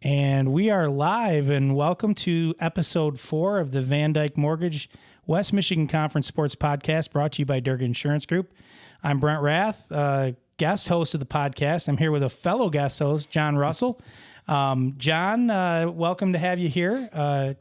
And we are live, and welcome to episode 4 of the Van Dyke Mortgage West Michigan Conference Sports Podcast, brought to you by Durga Insurance Group. I'm Brent Raeth, guest host of the podcast. I'm here with a fellow guest host, John Russell. John, welcome to have you here.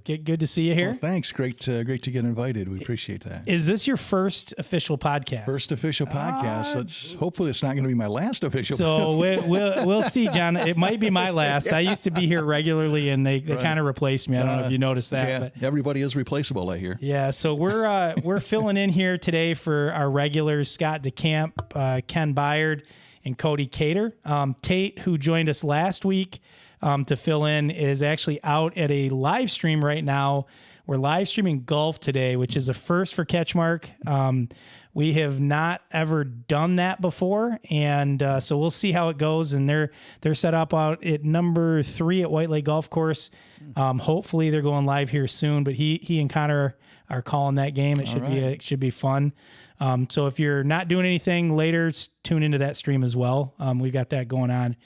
Good to see you here. Well, thanks. Great to get invited. We appreciate that. Is this your first official podcast? First official podcast. Hopefully it's not going to be my last official. So we'll see, John. It might be my last. I used to be here regularly, and they kind of replaced me. I don't know if you noticed that. Yeah, but everybody is replaceable, I hear. Yeah. So we're filling in here today for our regulars: Scott DeCamp, Ken Byard, and Cody Cater. Tate, who joined us last week to fill in, is actually out at a live stream right now. We're live streaming golf today, which is a first for CatchMark. We have not ever done that before, and so we'll see how it goes. And they're set up out at number 3 at White Lake Golf Course. Hopefully they're going live here soon. But he and Connor are calling that game. It should be fun. So if you're not doing anything later, tune into that stream as well. We've got that going on.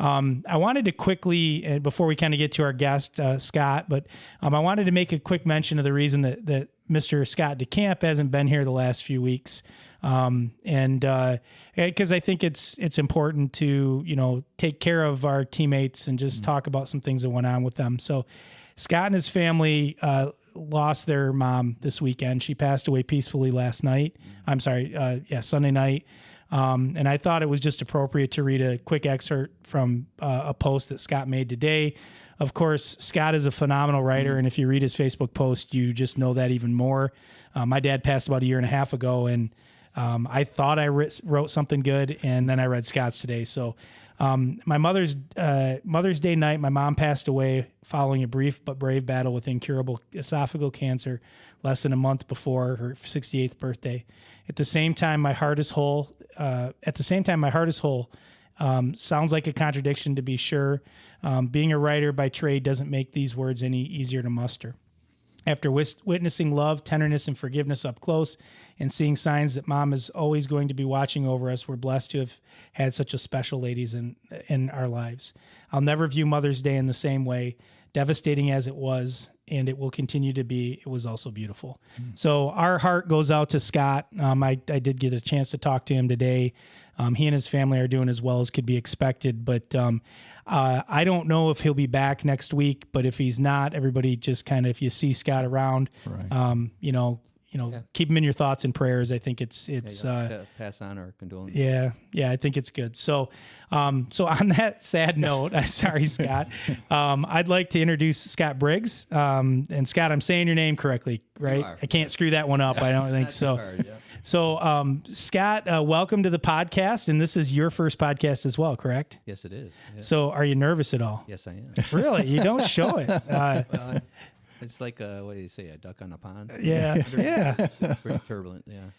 I wanted to quickly, before we kind of get to our guest, Scott, but I wanted to make a quick mention of the reason that Mr. Scott DeCamp hasn't been here the last few weeks. And because I think it's important to, take care of our teammates and just talk about some things that went on with them. So Scott and his family lost their mom this weekend. She passed away peacefully last night. Sunday night. And I thought it was just appropriate to read a quick excerpt from a post that Scott made today. Of course, Scott is a phenomenal writer, and if you read his Facebook post, you just know that even more. My dad passed about a year and a half ago, and I thought I wrote something good, and then I read Scott's today. So my Mother's Day night, my mom passed away following a brief but brave battle with incurable esophageal cancer less than a month before her 68th birthday. At the same time, my heart is whole. Sounds like a contradiction, to be sure. Being a writer by trade doesn't make these words any easier to muster. After witnessing love, tenderness, and forgiveness up close and seeing signs that Mom is always going to be watching over us, we're blessed to have had such a special ladies in our lives. I'll never view Mother's Day in the same way. Devastating as it was, and it will continue to be, it was also beautiful. So our heart goes out to Scott. I did get a chance to talk to him today. He and his family are doing as well as could be expected, but I don't know if he'll be back next week, but if he's not, everybody just kind of, if you see Scott around, keep him in your thoughts and prayers. I think it's pass on our condolences. Yeah, I think it's good. So on that sad note, sorry, Scott, I'd like to introduce Scott Briggs. And Scott, I'm saying your name correctly, right? I can't screw that one up. I don't think so. Hard, yeah. So, Scott, welcome to the podcast, and this is your first podcast as well, correct? Yes, it is. Yeah. So, are you nervous at all? Yes, I am. Really? You don't show it. Well, it's like what do you say? A duck on a pond. Yeah. Pretty turbulent. Yeah.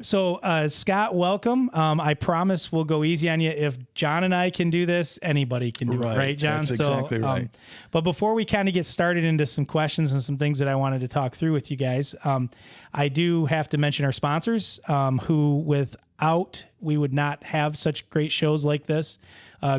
So, Scott, welcome. I promise we'll go easy on you. If John and I can do this, anybody can do it, right, John? That's exactly right. But before we kind of get started into some questions and some things that I wanted to talk through with you guys, I do have to mention our sponsors, who without we would not have such great shows like this.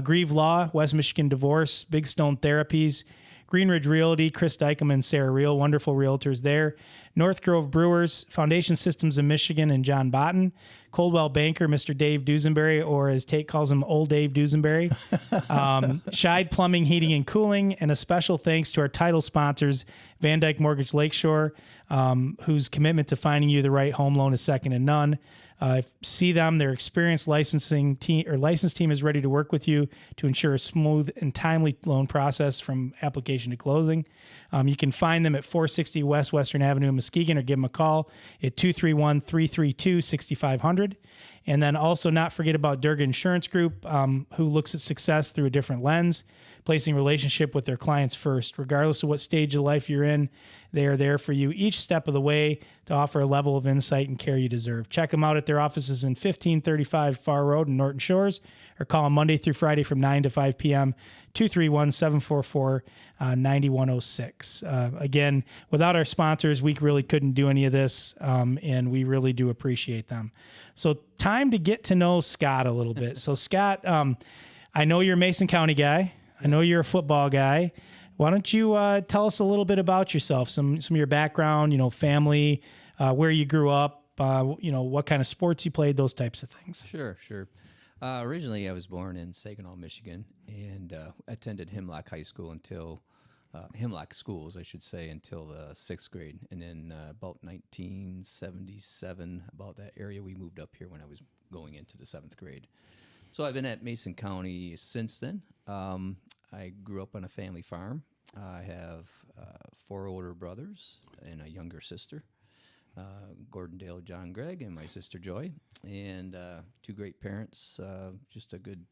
Grieve Law, West Michigan Divorce, Big Stone Therapies, Green Ridge Realty, Chris Dykem and Sarah Reel, wonderful realtors there. North Grove Brewers, Foundation Systems of Michigan and John Botten, Coldwell Banker, Mr. Dave Dusenberry, or as Tate calls him, Old Dave Dusenberry, Scheid Plumbing, Heating, and Cooling, and a special thanks to our title sponsors, Van Dyke Mortgage Lakeshore, whose commitment to finding you the right home loan is second to none. See them. Their experienced license team is ready to work with you to ensure a smooth and timely loan process from application to closing. You can find them at 460 West Western Avenue in Muskegon, or give them a call at 231-332-6500. And then also not forget about Durga Insurance Group, who looks at success through a different lens, placing relationship with their clients first. Regardless of what stage of life you're in, They are there for you each step of the way to offer a level of insight and care you deserve. Check them out at their offices in 1535 Far Road in Norton Shores, or call them Monday through Friday from 9 to 5 p.m., 231-744-9106. Again, without our sponsors, we really couldn't do any of this, and we really do appreciate them. So time to get to know Scott a little bit. So Scott, I know you're a Mason County guy. I know you're a football guy. Why don't you tell us a little bit about yourself, some of your background, family, where you grew up, what kind of sports you played, those types of things. Sure. Originally, I was born in Saginaw, Michigan, and attended Hemlock High School until Hemlock schools, I should say, until the 6th grade. And then about 1977, about that area, we moved up here when I was going into the 7th grade. So I've been at Mason County since then. I grew up on a family farm. I have 4 older brothers and a younger sister, Gordon, Dale, John, Greg, and my sister Joy, and 2 great parents. Just a good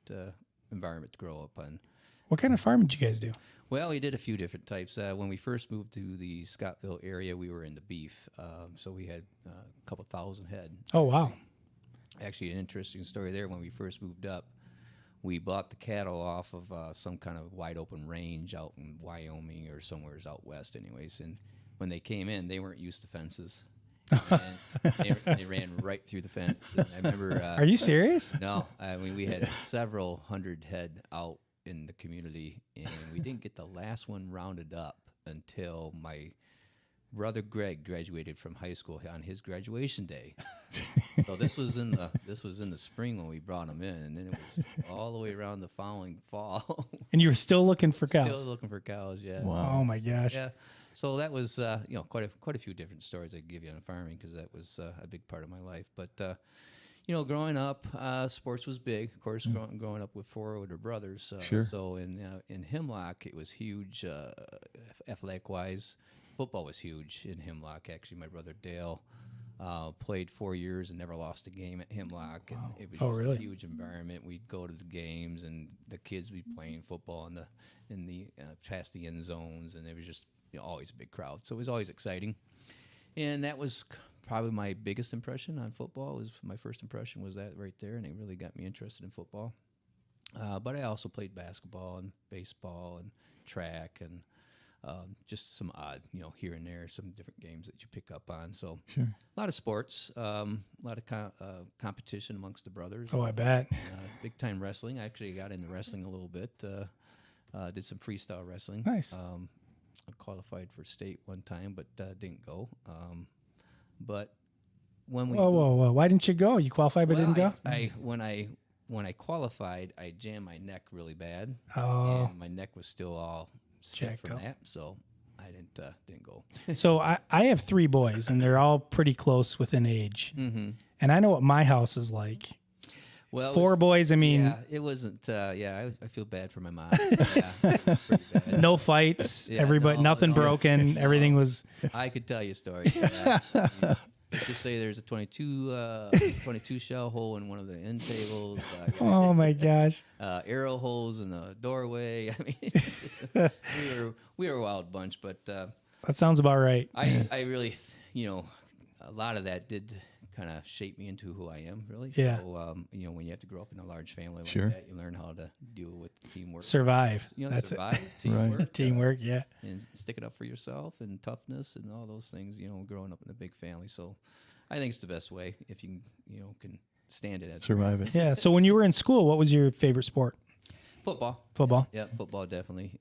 environment to grow up on. What kind of farm did you guys do? Well, we did a few different types. When we first moved to the Scottville area, we were into beef, so we had a couple thousand head. Oh, wow. Actually, an interesting story there. When we first moved up, we bought the cattle off of some kind of wide open range out in Wyoming or somewhere out west anyways. And when they came in, they weren't used to fences. And they ran right through the fence. And I remember... Are you serious? No. I mean, we had several hundred head out in the community, and we didn't get the last one rounded up until my brother Greg graduated from high school on his graduation day. So this was in the spring when we brought him in, and then it was all the way around the following fall. And you were still looking for cows? Still looking for cows, yeah. Wow. Oh, my gosh. Yeah. So that was quite a few different stories I could give you on farming, because that was a big part of my life. But growing up, sports was big. Of course, growing up with 4 older brothers. Sure. So in Hemlock, it was huge, athletic-wise. Football was huge in Hemlock. Actually, my brother Dale played 4 years and never lost a game at Hemlock. And it was just a huge environment. We'd go to the games, and the kids would be playing football in the past the end zones, and it was just always a big crowd. So it was always exciting. And that was probably my biggest impression on football. My first impression was that right there, and it really got me interested in football. But I also played basketball and baseball and track and just some odd, here and there, some different games that you pick up on. So Sure. a lot of sports, a lot of competition amongst the brothers. Oh, I bet. Big time wrestling. I actually got into wrestling a little bit. Did some freestyle wrestling. Nice. I qualified for state one time, but didn't go. But when we Whoa. Why didn't you go? You qualified but didn't go? When I qualified, I jammed my neck really bad. Oh. And my neck was still all stiff from that, so I didn't go. So I have 3 boys, and they're all pretty close within age. Mm-hmm. And I know what my house is like. Well, 4 boys, I mean... Yeah, it wasn't... I feel bad for my mom. Yeah, pretty bad. No fights, Yeah, everybody, nothing broken, everything was... I could tell you a story. Yeah. Just say there's a 22 shell hole in one of the end tables. Oh my gosh! Arrow holes in the doorway. I mean, we were a wild bunch, but that sounds about right. I really, a lot of that did kind of shape me into who I am, really. Yeah. So, when you have to grow up in a large family like Sure. that, you learn how to deal with teamwork. Survive. That's survive, it. teamwork. Right. Teamwork, yeah. And stick it up for yourself and toughness and all those things, growing up in a big family. So I think it's the best way if you can stand it. Survive it. Yeah. So when you were in school, what was your favorite sport? Football. Football. Yeah, football definitely.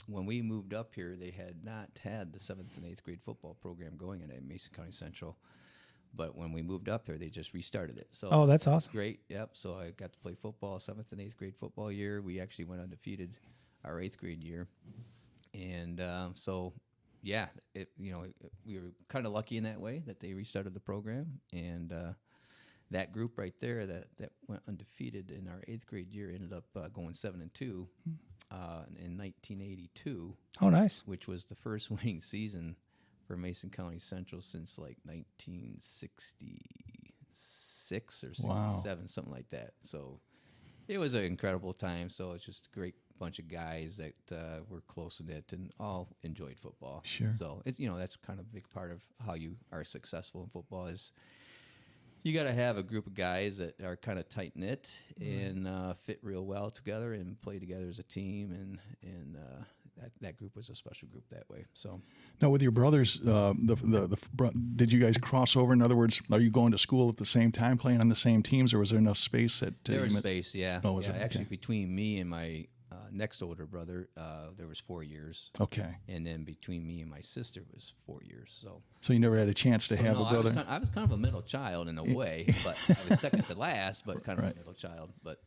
When we moved up here, they had not had the 7th and 8th grade football program going at Mason County Central. But when we moved up there, they just restarted it. So Oh, that's awesome. great. Yep. So I got to play football 7th and 8th grade football year. We actually went undefeated our 8th grade year. And so, yeah, we were kind of lucky in that way that they restarted the program. And that group right there that went undefeated in our 8th grade year ended up going 7-2 in 1982. Oh, nice. Which was the first winning season for Mason County Central since like 1966 or 67, Wow. something like that. So it was an incredible time. So it's just great bunch of guys that were close knit and all enjoyed football. Sure. So it's that's kind of a big part of how you are successful in football is you got to have a group of guys that are kind of tight knit and fit real well together and play together as a team, and that group was a special group that way. So Now, with your brothers, did you guys cross over? In other words, are you going to school at the same time, playing on the same teams, or was there enough space that there was space? Yeah. Oh, was yeah. it? Actually, Okay. between me and my next older brother, there was 4 years. Okay. And then between me and my sister was 4 years. So you never had a chance to have no, a brother? I was kind of a middle child in a way, but I was second to last, but kind of a middle child. But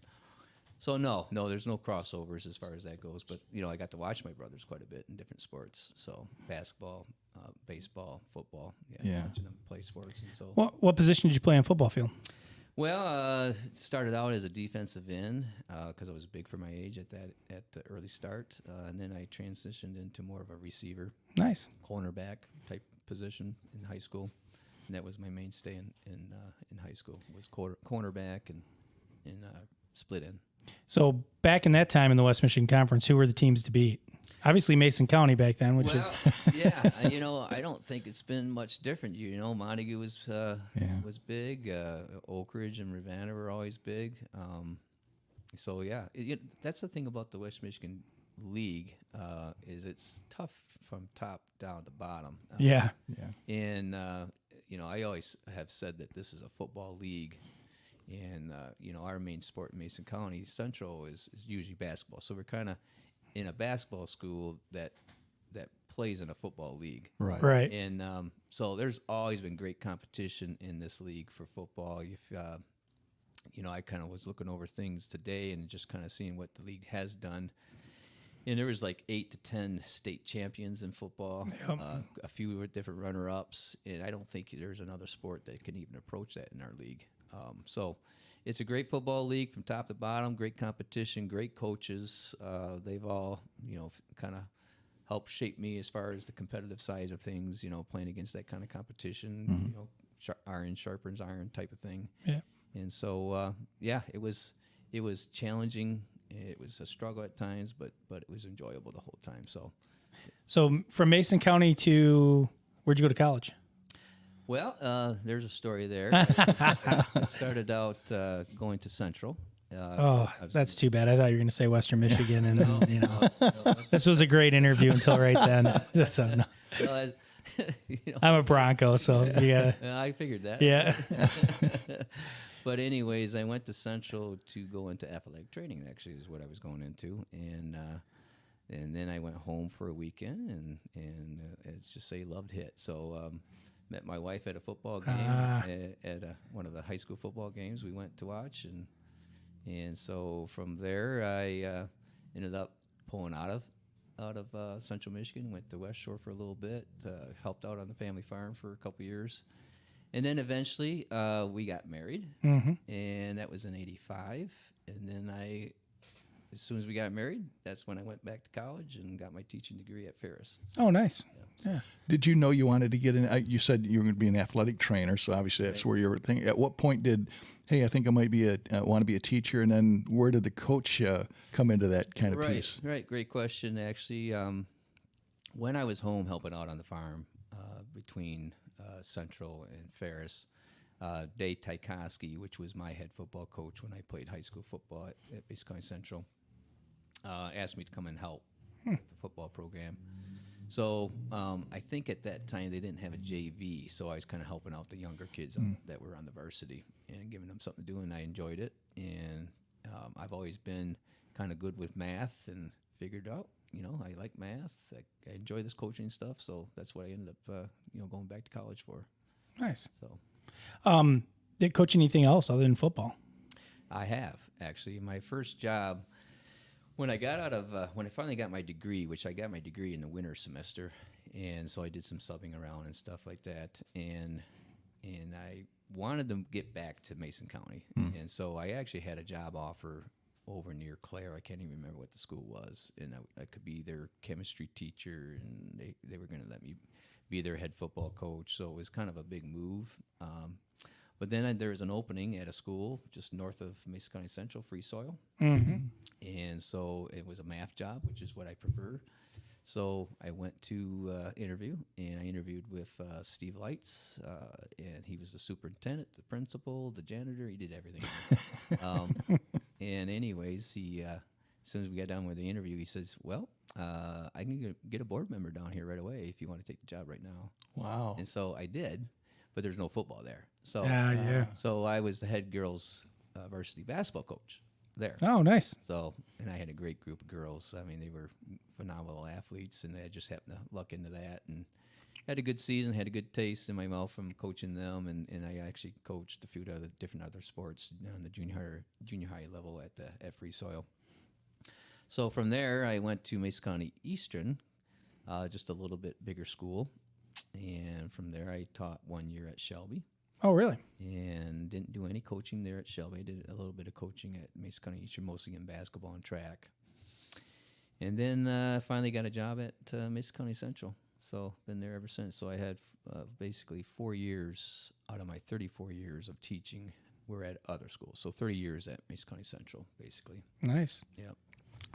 so no, there's no crossovers as far as that goes. But I got to watch my brothers quite a bit in different sports. So basketball, baseball, football. Yeah. Watching them play sports and so. What position did you play on football field? Well, started out as a defensive end because I was big for my age at the early start, and then I transitioned into more of a receiver, Nice. cornerback type position in high school, and that was my mainstay in high school was cornerback and split end. So back in that time in the West Michigan Conference, who were the teams to beat? Obviously Mason County back then, which is yeah, I don't think it's been much different. Montague was big. Oak Ridge and Ravenna were always big. So yeah, that's the thing about the West Michigan League is it's tough from top down to bottom. yeah. And I always have said that this is a football league. And our main sport in Mason County Central is usually basketball. So we're kind of in a basketball school that plays in a football league. Right. And so there's always been great competition in this league for football. If I kind of was looking over things today and just kind of seeing what the league has done. And there was like 8 to 10 state champions in football, Yep. a few different runner-ups, and I don't think there's another sport that can even approach that in our league. So it's a great football league from top to bottom, great competition, great coaches. They've all, kind of helped shape me as far as the competitive side of things, playing against that kind of competition, iron sharpens iron type of thing. Yeah. And so, it was challenging. It was a struggle at times, but it was enjoyable the whole time. So from Mason County to where'd you go to college? Well, there's a story there. I started out going to Central. That's too bad. I thought you were going to say Western Michigan, and then, this was a great interview until right then. So, no. Well, I'm a Bronco, so you gotta. I figured that. Yeah. But anyways, I went to Central to go into athletic training. Actually, is what I was going into, and then I went home for a weekend, and let's just say loved hit. So met my wife at a football game at one of the high school football games we went to watch, and so from there I ended up pulling out of Central Michigan, went to West Shore for a little bit, helped out on the family farm for a couple years. And then eventually we got married, and that was in '85. And then as soon as we got married, that's when I went back to college and got my teaching degree at Ferris. Oh, nice. Yeah. Did you know you wanted to get in? You said you were going to be an athletic trainer, so obviously that's where you were thinking. At what point I think I might want to be a teacher, and then where did the coach come into that kind of piece? Right, great question. Actually, when I was home helping out on the farm between Central and Ferris, Dave Tykowski, which was my head football coach when I played high school football at Basic County Central, asked me to come and help with the football program. So I think at that time they didn't have a JV, so I was kind of helping out the younger kids that were on the varsity and giving them something to do, and I enjoyed it. And I've always been kind of good with math and figured out, I like math. I enjoy this coaching stuff, so that's what I ended up, going back to college for. Nice. So, did you coach anything else other than football? I have actually. My first job, when I finally got my degree, which I got my degree in the winter semester, and so I did some subbing around and stuff like that, and I wanted to get back to Mason County, and so I actually had a job offer over near Clare. I can't even remember what the school was, and I could be their chemistry teacher, and they were going to let me be their head football coach. So it was kind of a big move. But then there was an opening at a school just north of Mesa County Central, free soil. And so it was a math job, which is what I prefer. So I went to interview, and I interviewed with Steve Lights, and he was the superintendent, the principal, the janitor. He did everything. And anyways, he as soon as we got done with the interview, he says, well, I can get a board member down here right away if you want to take the job right now. Wow. And so I did, but there's no football there. So, so I was the head girls varsity basketball coach there. Oh, nice. So, and I had a great group of girls. I mean, they were phenomenal athletes, and I just happened to luck into that, and had a good season, had a good taste in my mouth from coaching them, and I actually coached a few different other sports on the junior high level at Free Soil. So from there, I went to Mesa County Eastern, just a little bit bigger school, and from there I taught 1 year at Shelby. Oh, really? And didn't do any coaching there at Shelby. I did a little bit of coaching at Mesa County Eastern, mostly in basketball and track. And then finally got a job at Mesa County Central. So been there ever since. So I had basically 4 years out of my 34 years of teaching were at other schools. So 30 years at Mesa County Central, basically. Nice. Yep.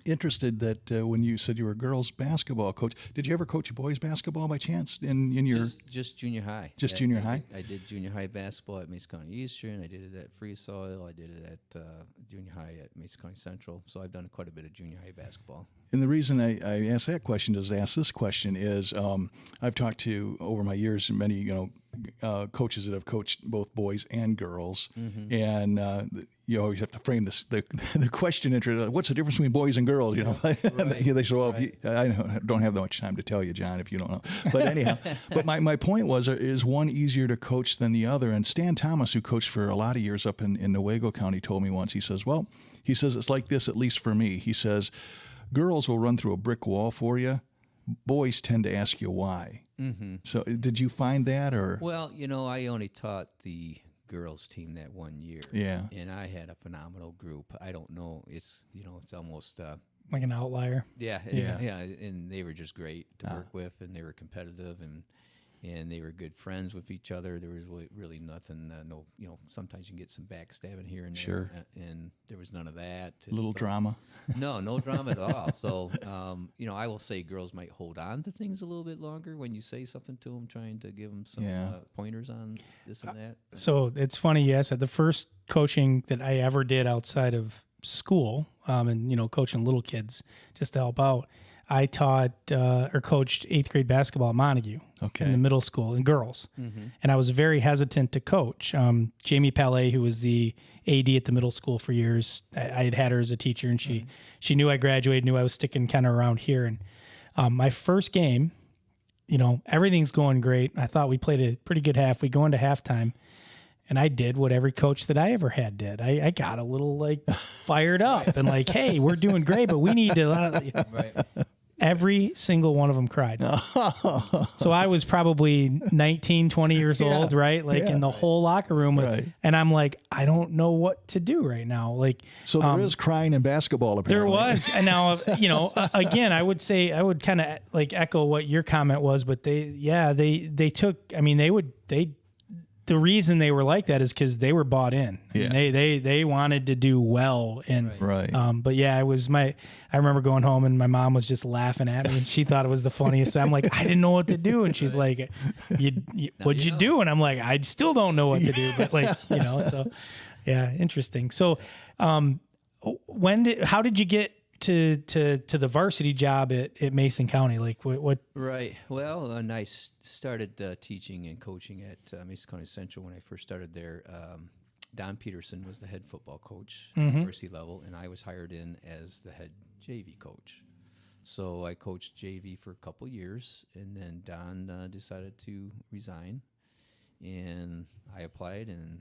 Interested that when you said you were a girls basketball coach, did you ever coach boys basketball by chance in your just junior high? Just junior high? I did junior high basketball at Mesa County Eastern. I did it at Free Soil. I did it at junior high at Mesa County Central. So I've done quite a bit of junior high basketball. And the reason I asked that question is ask this question is I've talked to over my years many coaches that have coached both boys and girls, and you always have to frame this the question into what's the difference between boys and girls, Right. They say, well, Right. I don't have that much time to tell you, John, if you don't know. But anyhow, but my point was, is one easier to coach than the other? And Stan Thomas, who coached for a lot of years up in Newaygo County, told me once, he says it's like this, at least for me. He says, girls will run through a brick wall for you. Boys tend to ask you why. Mm-hmm. So did you find that, or? Well, I only taught the girls team that 1 year. Yeah. And I had a phenomenal group. I don't know. It's, it's almost... like an outlier. Yeah. And they were just great to work with, and they were competitive, and they were good friends with each other. There was really nothing, sometimes you can get some backstabbing here and there. Sure. And there was none of that. A little drama? No drama at all. So, I will say girls might hold on to things a little bit longer when you say something to them, trying to give them some pointers on this and that. So it's funny, yes, at the first coaching that I ever did outside of school, and, coaching little kids just to help out, I taught or coached 8th grade basketball at Montague in the middle school and girls. Mm-hmm. And I was very hesitant to coach. Jamie Palais, who was the AD at the middle school for years, I had her as a teacher, and she knew I graduated, knew I was sticking kind of around here. And my first game, everything's going great. I thought we played a pretty good half. We go into halftime. And I did what every coach that I ever had did. I got a little fired up and hey, we're doing great, but we need to. Right. Every single one of them cried. So I was probably 19, 20 years old, right? In the whole locker room. And I'm I don't know what to do right now. So there is crying in basketball, apparently. There was. And now, again, I would kind of echo what your comment was, but they took, the reason they were like that is because they were bought in. Yeah. They wanted to do well. And, right. But yeah, I remember going home and my mom was just laughing at me. She thought it was the funniest. I'm I didn't know what to do. And she's like, what'd you do? And I'm I still don't know what to do. But so yeah, interesting. So, how did you get to the varsity job at Mason County? What? Right. Well, I started teaching and coaching at Mason County Central when I first started there. Don Peterson was the head football coach at varsity level, and I was hired in as the head JV coach. So I coached JV for a couple years, and then Don decided to resign, and I applied and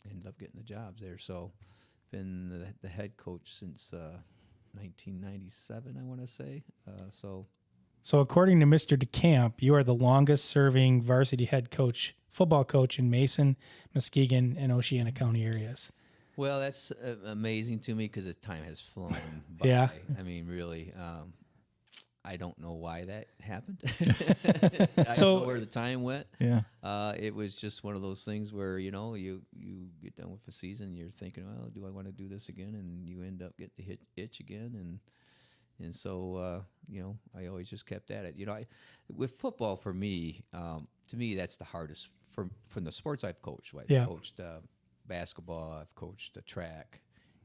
ended up getting the job there. So been the head coach since 1997, I want to say. So according to Mr. DeCamp, you are the longest serving varsity head coach, football coach in Mason, Muskegon, and Oceana County areas. Well, that's amazing to me because the time has flown by. Yeah. I mean, really, I don't know why that happened. I don't know where the time went. Yeah. It was just one of those things where, you get done with the season, you're thinking, well, do I want to do this again? And you end up getting the itch again. And so, I always just kept at it. With football, for me, to me, that's the hardest from the sports I've coached. I've coached basketball, I've coached track,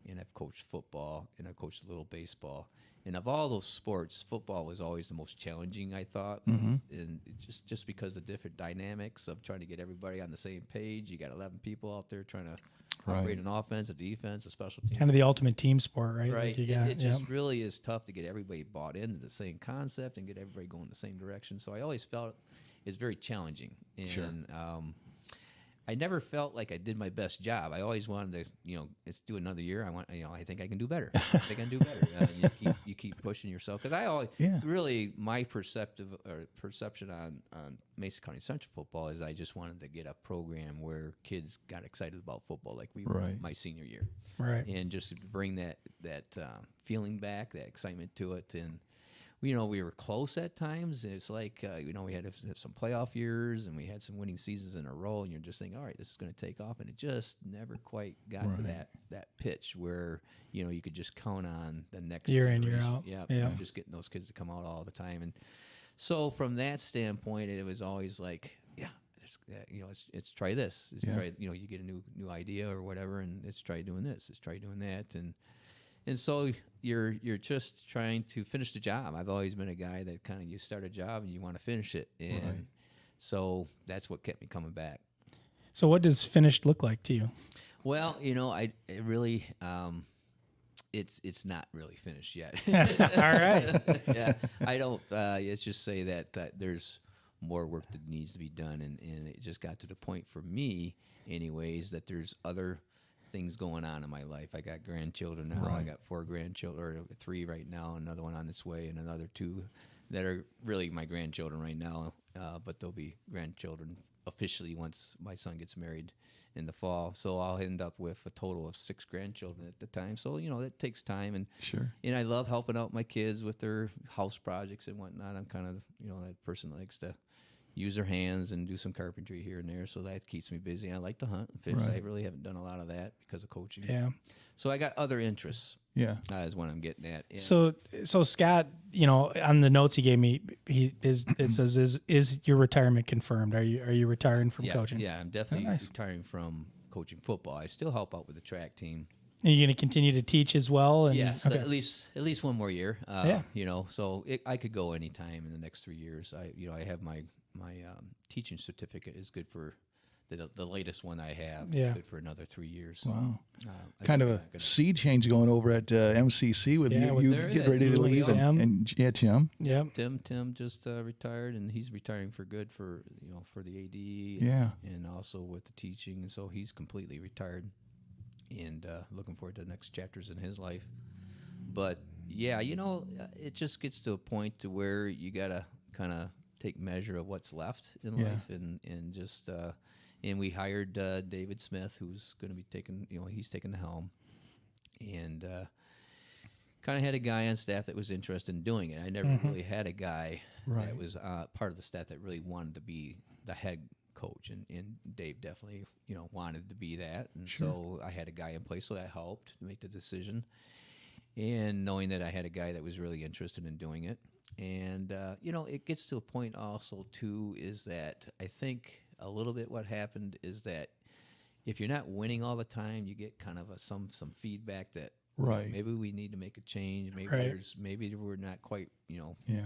and I've coached football, and I've coached a little baseball. And of all those sports, football was always the most challenging, I thought. And just because of different dynamics of trying to get everybody on the same page. You got 11 people out there trying to operate an offense, a defense, a special team. Kind of the ultimate team sport, right? Right. It just really is tough to get everybody bought into the same concept and get everybody going the same direction. So I always felt it's very challenging. And I never felt like I did my best job. I always wanted to, let's do another year. I think I can do better. I think I can do better. You keep pushing yourself. Because I always, really, my perception on Mesa County Central football is I just wanted to get a program where kids got excited about football like we were my senior year. Right. And just bring that feeling back, that excitement to it. And we were close at times. It's like, we had some playoff years and we had some winning seasons in a row, and you're just thinking, all right, this is going to take off. And it just never quite got to that pitch where, you could just count on the next year in, year out. Yeah. Just getting those kids to come out all the time. And so from that standpoint, it was always like, let's try this. Let's try, you get a new idea or whatever, and let's try doing this. Let's try doing that. And so you're just trying to finish the job. I've always been a guy that kind of, you start a job and you want to finish it. And so that's what kept me coming back. So what does finished look like to you? Well, it really, it's not really finished yet. All right. Yeah. I don't, let's just say that there's more work that needs to be done. And it just got to the point for me anyways, that there's other things going on in my life. I got grandchildren now. I got 4 grandchildren, or 3 right now, another one on its way, and another 2 that are really my grandchildren right now, but they'll be grandchildren officially once my son gets married in the fall. So I'll end up with a total of 6 grandchildren at the time. So, that takes time. And and I love helping out my kids with their house projects and whatnot. I'm kind of, that person that likes to use their hands and do some carpentry here and there, so that keeps me busy. I like to hunt and fish. I really haven't done a lot of that because of coaching. Yeah. So I got other interests. Yeah. Is what I'm getting at. And So Scott, on the notes he gave me, it says, is your retirement confirmed? Are you retiring from coaching? Yeah, I'm definitely retiring from coaching football. I still help out with the track team. And you're going to continue to teach as well? And, yes, at least one more year. So I could go anytime in the next 3 years. I have my teaching certificate is good for the latest one I have. Is good for another 3 years. Wow. Kind of a sea change going over at MCC with you get ready to leave. And Tim. Yeah. Tim just retired, and he's retiring for good for the AD. And also with the teaching. And so he's completely retired, and looking forward to the next chapters in his life. But it just gets to a point to where you got to kind of take measure of what's left in life, and just and we hired David Smith, who's going to be taking he's taking the helm, and kind of had a guy on staff that was interested in doing it. I never really had a guy that was part of the staff that really wanted to be the head coach, and Dave definitely wanted to be that, and so I had a guy in place, so that helped to make the decision, and knowing that I had a guy that was really interested in doing it. And, it gets to a point also, too, is that I think a little bit what happened is that if you're not winning all the time, you get kind of some feedback that maybe we need to make a change. Maybe we're not quite,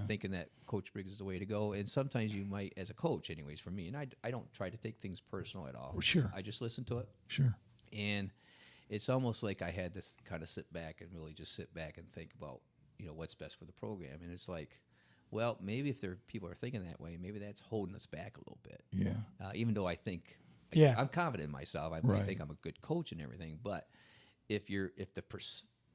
thinking that Coach Briggs is the way to go. And sometimes you might, as a coach anyways, for me, and I don't try to take things personal at all. I just listen to it. And it's almost like I had to kind of sit back and really just sit back and think about, what's best for the program. And it's like, well, maybe if people are thinking that way, maybe that's holding us back a little bit. Even though I think, I'm confident in myself. I think I'm a good coach and everything. But if the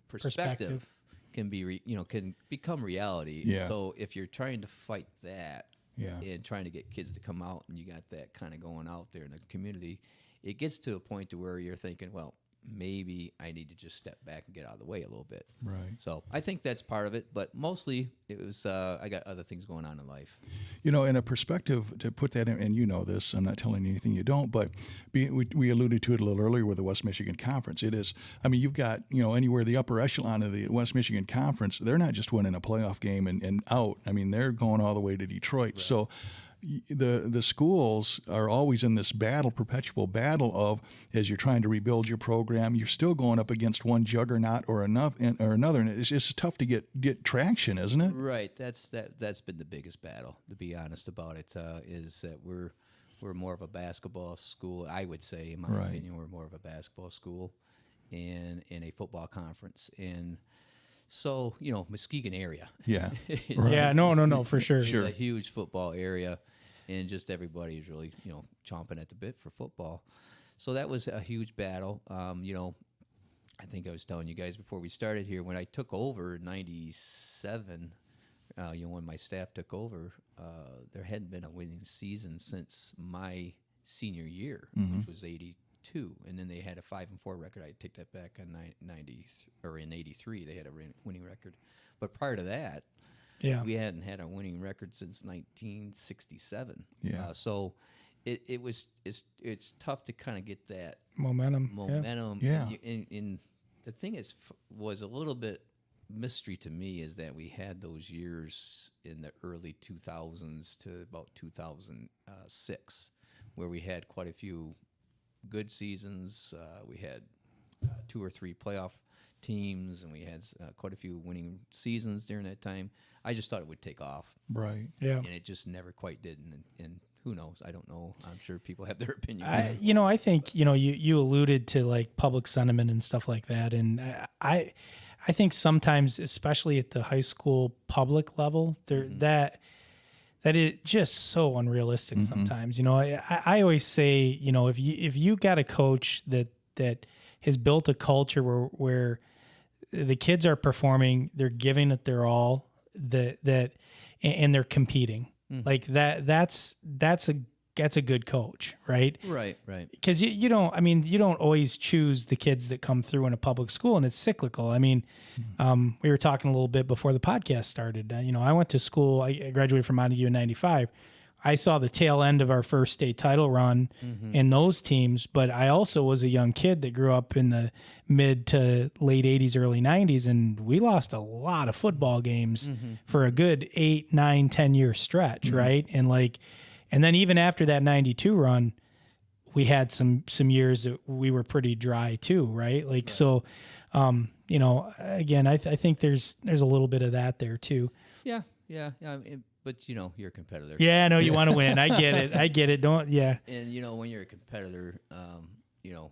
perspective can be, can become reality. So if you're trying to fight that and trying to get kids to come out, and you got that kind of going out there in the community, it gets to a point to where you're thinking, well, maybe I need to just step back and get out of the way a little bit. Right. So I think that's part of it, but mostly it was I got other things going on in life. You know, in a perspective to put that in, and you know this, I'm not telling you anything you don't, but we alluded to it a little earlier with the West Michigan Conference. It is, I mean, you've got, you know, anywhere the upper echelon of the West Michigan Conference, they're not just winning a playoff game and out. I mean, they're going all the way to Detroit. Right. So the schools are always in this battle, perpetual battle of, as you're trying to rebuild your program, you're still going up against one juggernaut or another, and it's just tough to get traction, isn't it? Right. That's been the biggest battle, to be honest about it. Is that we're more of a basketball school, I would say, in my opinion. We're more of a basketball school, and in a football conference, and so, you know, Muskegon area. Yeah. Right. Yeah, no, for sure. It's a huge football area, and just everybody's really, you know, chomping at the bit for football. So that was a huge battle. You know, I think I was telling you guys before we started here, when I took over in 97, you know, when my staff took over, there hadn't been a winning season since my senior year, which was 82. And then they had a 5-4 record. I take that back in 90 or in 83. They had a winning record, but prior to that, we hadn't had a winning record since 1967. Yeah. So it's tough to kind of get that momentum. Yeah. And the thing was a little bit mystery to me is that we had those years in the early 2000s to about 2006, where we had quite a few good seasons. We had 2 or 3 playoff teams, and we had quite a few winning seasons during that time. I just thought it would take off. Right. Yeah. And it just never quite did. And who knows? I don't know. I'm sure people have their opinion. I think, you know, you alluded to like public sentiment and stuff like that. And I think sometimes, especially at the high school public level, that is just so unrealistic sometimes. You know, I always say, you know, if you got a coach that has built a culture where the kids are performing, they're giving it their all, and they're competing like that's a good coach, right? Right. Because you don't always choose the kids that come through in a public school, and it's cyclical. I mean, we were talking a little bit before the podcast started. You know, I went to school. I graduated from Montague in '95. I saw the tail end of our first state title run in those teams, but I also was a young kid that grew up in the mid to late 80s, early 90s, and we lost a lot of football games for a good 8, 9, 10-year stretch, right? And then even after that 92 run, we had some years that we were pretty dry too, right? So, you know, again, I think there's a little bit of that there too. Yeah. But, you know, you're a competitor. Yeah, no, you want to win. I get it. And, you know, when you're a competitor, you know,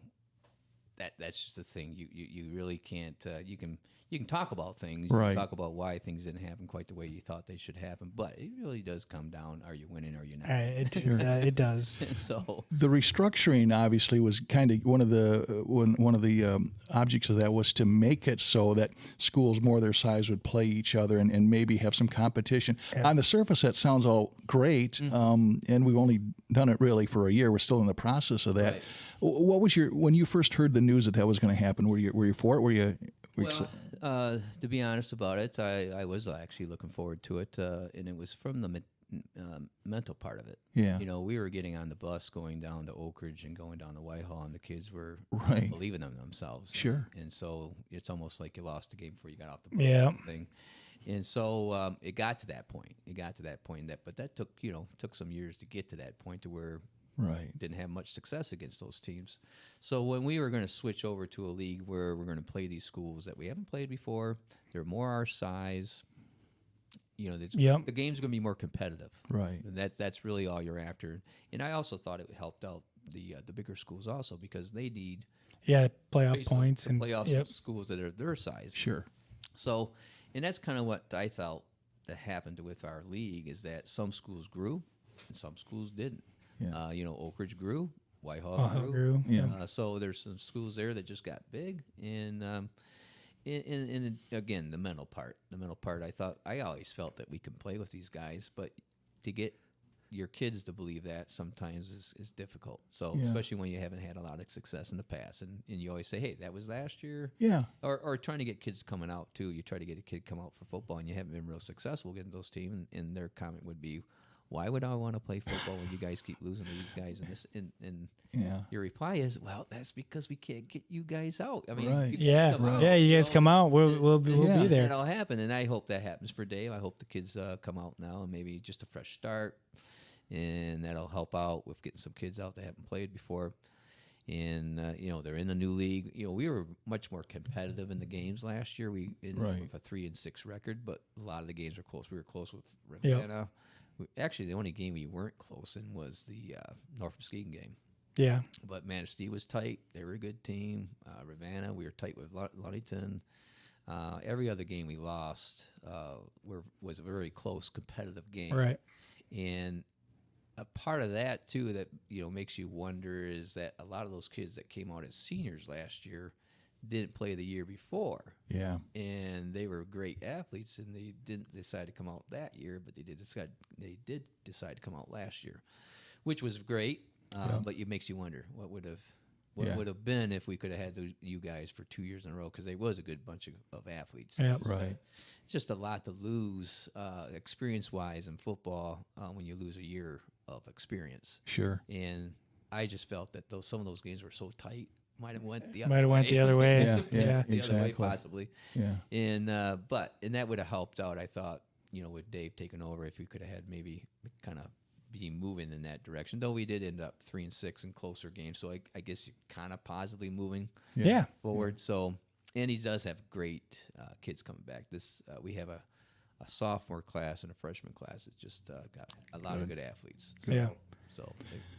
that's just the thing. You really can't. You can talk about things. You can talk about why things didn't happen quite the way you thought they should happen. But it really does come down: are you winning or are you not? It does. So the restructuring obviously was kind of one of the objects of that was to make it so that schools more their size would play each other and maybe have some competition. Yeah. On the surface, that sounds all great, and we've only done it really for a year. We're still in the process of that. Right. What was when you first heard the news that was going to happen? Were you for it? To be honest about it, I was actually looking forward to it, and it was from the mental part of it. Yeah. You know, we were getting on the bus going down to Oak Ridge and going down to Whitehall, and the kids were believing in themselves. Sure. And so it's almost like you lost the game before you got off the bus. Yeah. Thing. And so it got to that point. But that took some years to get to that point to where didn't have much success against those teams. So when we were going to switch over to a league where we're going to play these schools that we haven't played before, they're more our size. You know, the game's going to be more competitive. Right. And that's really all you're after. And I also thought it helped out the bigger schools also because they need playoff points and playoff schools that are their size. Sure. So, and that's kind of what I felt that happened with our league is that some schools grew and some schools didn't. Yeah. You know, Oak Ridge grew, Whitehall grew. Yeah. So there's some schools there that just got big, and again, the mental part. I always felt that we can play with these guys, but to get your kids to believe that sometimes is difficult. So Yeah. especially when you haven't had a lot of success in the past, and you always say, hey, that was last year. Yeah. Or trying to get kids coming out too. You try to get a kid come out for football, and you haven't been real successful getting those teams. And their comment would be, "Why would I want to play football when you guys keep losing to these guys?" And this, and Yeah. your reply is, "Well, that's because we can't get you guys out. I mean, Right. you guys Yeah, come out, yeah. You guys know, come out. We'll be Yeah. there. That'll happen, and I hope that happens for Dave. I hope the kids come out now, and maybe just a fresh start, and that'll help out with getting some kids out that haven't played before. And they're in the new league. We were much more competitive in the games last year. We ended up Right. with a 3-6 record, but a lot of the games were close. We were close with Yep. Ravenna. Actually, the only game we weren't close in was the Norfolk Muskegon game. Yeah. But Manistee was tight. They were a good team. Ravenna, we were tight with Ludington. Every other game we lost was a very close, competitive game. Right. And a part of that too that makes you wonder is that a lot of those kids that came out as seniors last year didn't play the year before, Yeah. and they were great athletes, and they didn't decide to come out that year, but they did decide to come out last year, which was great. But it makes you wonder what would have been if we could have had you guys for 2 years in a row, because there was a good bunch of athletes. Yeah. Right. It's just a lot to lose experience-wise in football when you lose a year of experience. Sure. And I just felt that some of those games were so tight, might have went the Might have went the other way. Yeah, Yeah. the other way exactly. possibly. Yeah. And that would have helped out. I thought, with Dave taking over, if we could have had maybe kind of be moving in that direction. Though we did end up 3-6 in closer games, so I guess you're kind of positively moving Yeah. forward. So, and he does have great kids coming back. We have a sophomore class and a freshman class that just got a lot of good athletes. So, Yeah. So,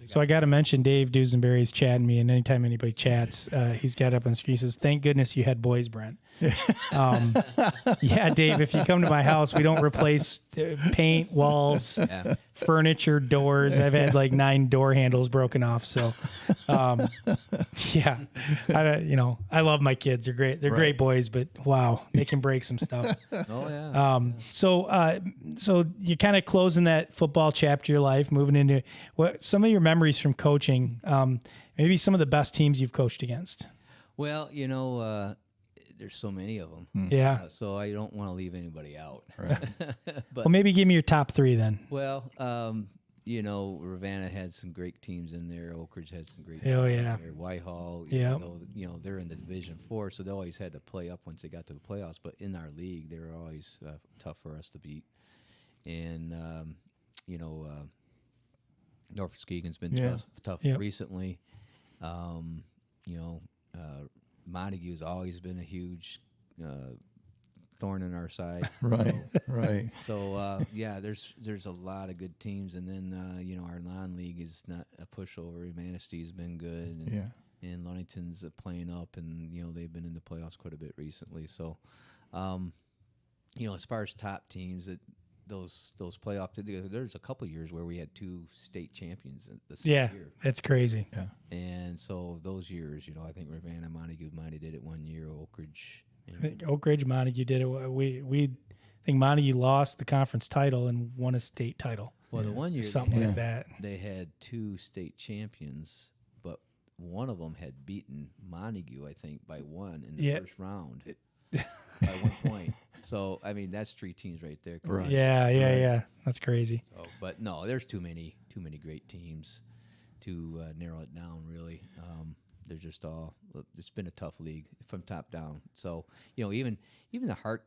So I got to mention Dave Dusenberry's chatting me, and anytime anybody chats, he's got up on the screen. He says, "Thank goodness you had boys, Brent." Yeah, Dave. If you come to my house, we don't replace paint, walls, furniture, doors. I've had like 9 door handles broken off. So, yeah, I love my kids. They're great. They're great boys, but wow, they can break some stuff. Oh yeah. So you're kind of closing that football chapter of your life, moving into what some of your memories from coaching. Maybe some of the best teams you've coached against. Well, there's so many of them. Yeah. So I don't want to leave anybody out. Right. But Well, maybe give me your top 3 then. well, Ravenna had some great teams in there. Oak Ridge had some great Oh, teams yeah. in there. Whitehall, Yeah. they're in the Division 4, so they always had to play up once they got to the playoffs. But in our league, they were always tough for us to beat. And, Norfolk Muskegon's been tough Yep. recently. Montague's always been a huge thorn in our side. Right. Right. So there's a lot of good teams, and then our non-league is not a pushover. Manistee's been good, and, Yeah. and Ludington's playing up, and they've been in the playoffs quite a bit recently. So, as far as top teams, those playoff, there's a couple years where we had 2 state champions the same Yeah, year. that's crazy. Yeah. And so those years, I think Ravenna, Montague might have did it one year. Oak Ridge. I think Oak Ridge, Montague did it. I think Montague lost the conference title and won a state title. Well, the one year Something like that. they had 2 state champions, but one of them had beaten Montague, I think, by 1 in the first round by 1 point. So, I mean, that's 3 teams right there. Right. Yeah. That's crazy. So, but no, there's too many great teams to narrow it down. Really, they're just all. It's been a tough league from top down. So even the Hart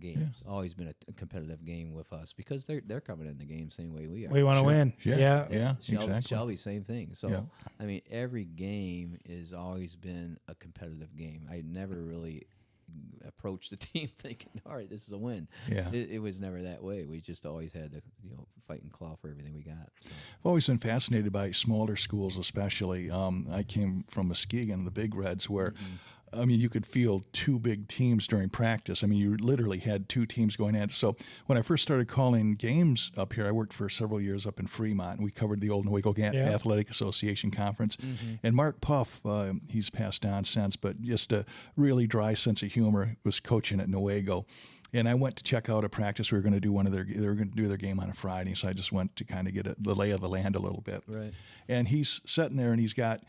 games always been a competitive game with us because they're coming in the game same way we are. We want to win. Yeah. Shelby, Exactly. same thing. So I mean, every game has always been a competitive game. I never really approach the team thinking, all right, this is a win. Yeah. It was never that way. We just always had to, fight and claw for everything we got. So. I've always been fascinated by smaller schools, especially. I came from Muskegon, the Big Reds, where I mean, you could field 2 big teams during practice. I mean, you literally had 2 teams going at it. So when I first started calling games up here, I worked for several years up in Fremont, and we covered the old Newaygo Athletic Association Conference. And Mark Puff, he's passed on since, but just a really dry sense of humor, was coaching at Newaygo. And I went to check out a practice. We were going to do they were going to do their game on a Friday. So I just went to kind of get the lay of the land a little bit. Right. And he's sitting there and he's got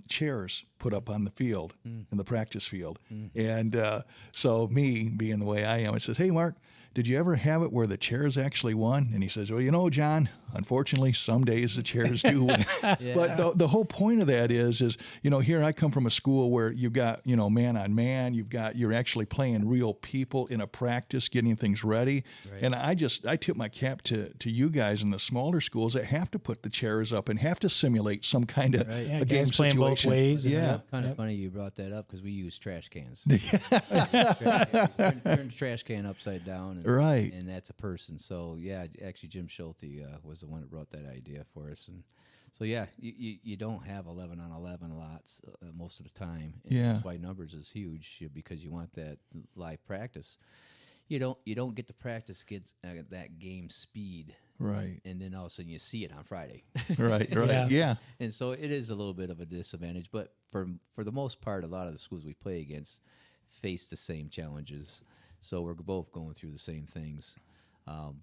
chairs put up on the field, in the practice field. And so me, being the way I am, I says, "Hey, Mark, did you ever have it where the chairs actually won?" And he says, "Well, John, unfortunately, some days the chairs do win." Yeah. But the whole point of that is, here I come from a school where you've got, man on man, you're actually playing real people in a practice, getting things ready. Right. And I tip my cap to you guys in the smaller schools that have to put the chairs up and have to simulate some kind of Right. Yeah, a game guys playing both situation. ways. Yeah. Kind of funny you brought that up because we use trash cans. Turn the trash can upside down. And, Right. And that's a person. So, yeah, actually, Jim Schulte was the one that brought that idea for us. And so, yeah, you don't have 11 on 11 lots most of the time. And Yeah. that's why numbers is huge because you want that live practice. You don't get to practice against that game speed. Right. And then all of a sudden you see it on Friday. Right. Yeah. And so it is a little bit of a disadvantage, but for the most part, a lot of the schools we play against face the same challenges. So we're both going through the same things.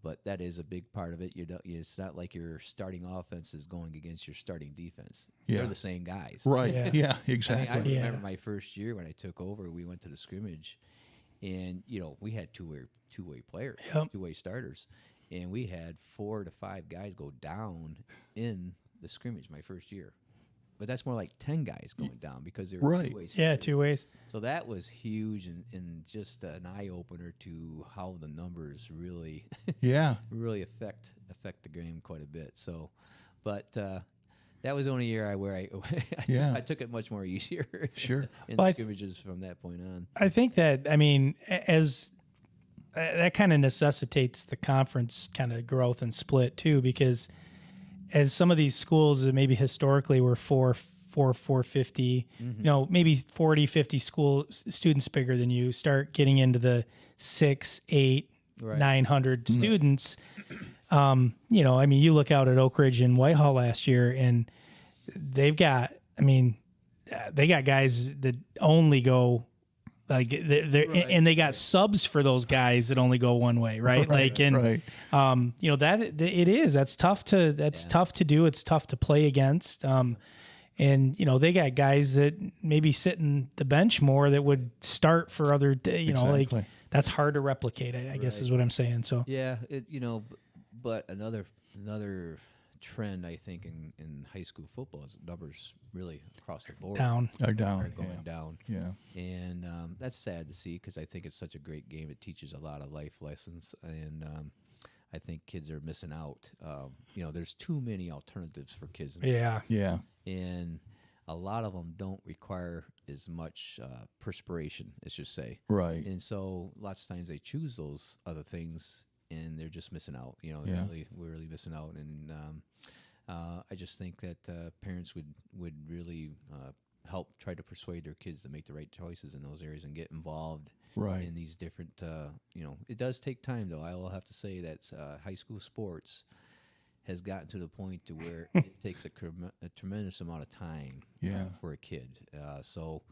But that is a big part of it. It's not like your starting offense is going against your starting defense. Yeah. They're the same guys. Right. Yeah. Yeah, I exactly. remember my first year when I took over, we went to the scrimmage, and we had two-way players, Yep. two-way starters, and we had 4 to 5 guys go down in the scrimmage my first year. But that's more like 10 guys going down because they were Right. two-way Yeah, starters. 2 ways. So that was huge and just an eye-opener to how the numbers really Yeah. really affect the game quite a bit. So, but that was the only year where I Yeah. I took it much more easier. Sure. in Well, the I scrimmages from that point on. I think that, as that kind of necessitates the conference kind of growth and split too, because as some of these schools that maybe historically were 450, maybe 40, 50 students bigger than you start getting into the 6, 8, Right. 900 students. You look out at Oak Ridge and Whitehall last year, and they got guys that only go like and they got subs for those guys that only go one way, right? Right, right. That's tough to do. It's tough to play against. They got guys that maybe sit in the bench more that would start for other, Exactly. that's hard to replicate, I guess is what I'm saying. So Yeah, but another trend I think in high school football is numbers really across the board down. Are down. are going down. Yeah. And that's sad to see because I think it's such a great game. It teaches a lot of life lessons, and I think kids are missing out. There's too many alternatives for kids. Yeah. Yeah. And a lot of them don't require as much perspiration, let's just say. Right. And so lots of times they choose those other things, and they're just missing out. Yeah. We're really missing out. And I just think that parents would really help try to persuade their kids to make the right choices in those areas and get involved Right. in these different. It does take time, though. I will have to say that high school sports has gotten to the point to where it takes a tremendous amount of time Yeah. for a kid. Well,